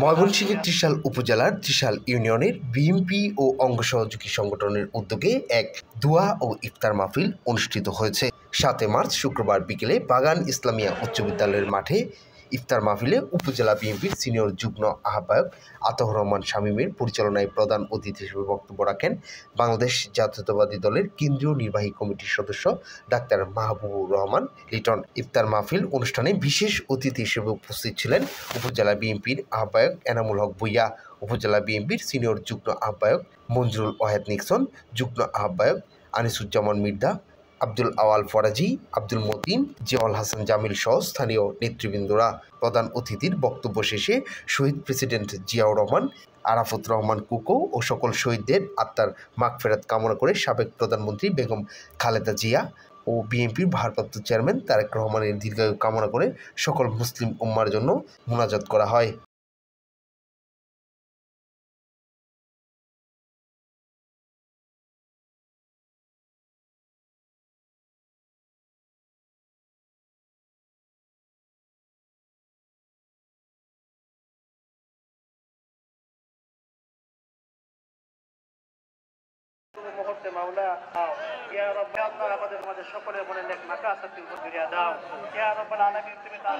ময়মনসিংহের ত্রিশাল উপজেলার ত্রিশাল ইউনিয়নের বিএনপি ও অঙ্গ সহযোগী সংগঠনের উদ্যোগে এক দোয়া ও ইফতার মাহফিল অনুষ্ঠিত হয়েছে। ৭ মার্চ শুক্রবার বিকেলে বাগান ইসলামিয়া উচ্চ বিদ্যালয়ের মাঠে ইফতার মাহফিলে উপজেলা বিএনপির সিনিয়র যুগ্ম আহ্বায়ক আতাউর রহমান শামীমের পরিচালনায় প্রধান অতিথি হিসেবে বক্তব্য রাখেন বাংলাদেশ জাতীয়তাবাদী দলের কেন্দ্রীয় নির্বাহী কমিটির সদস্য ডাক্তার মাহবুবুর রহমান লিটন। ইফতার মাহফিল অনুষ্ঠানে বিশেষ অতিথি হিসেবে উপস্থিত ছিলেন উপজেলা বিএনপির আহ্বায়ক এনামুল হক ভূঁইয়া, উপজেলা বিএনপির সিনিয়র যুগ্ম আহ্বায়ক মঞ্জুরুল ওয়াহেদ নিক্সন, যুগ্ম আহ্বায়ক আনিসুজ্জামান মির্জা, আব্দুল আওয়াল ফরাজি, আব্দুল মতিন, জিয়াউল হাসান জামিল সহ স্থানীয় নেতৃবৃন্দরা। প্রধান অতিথির বক্তব্য শেষে শহীদ প্রেসিডেন্ট জিয়াউর রহমান, আরাফাত রহমান কুকো ও সকল শহীদদের আত্মার মাগফিরাত কামনা করে সাবেক প্রধানমন্ত্রী বেগম খালেদা জিয়া ও বিএনপির ভারপ্রাপ্ত চেয়ারম্যান তারেক রহমানের দীর্ঘায়ু কামনা করে সকল মুসলিম উম্মার জন্য মোনাজাত করা হয়। মুহূর্তে মাওলা ইয়া রব, আল্লাহ আমাদের সকলের মনে নেক মাকাসাতিল ফিরিয়া দাও। ইয়া রব্বাল আলামিন, তুমি তার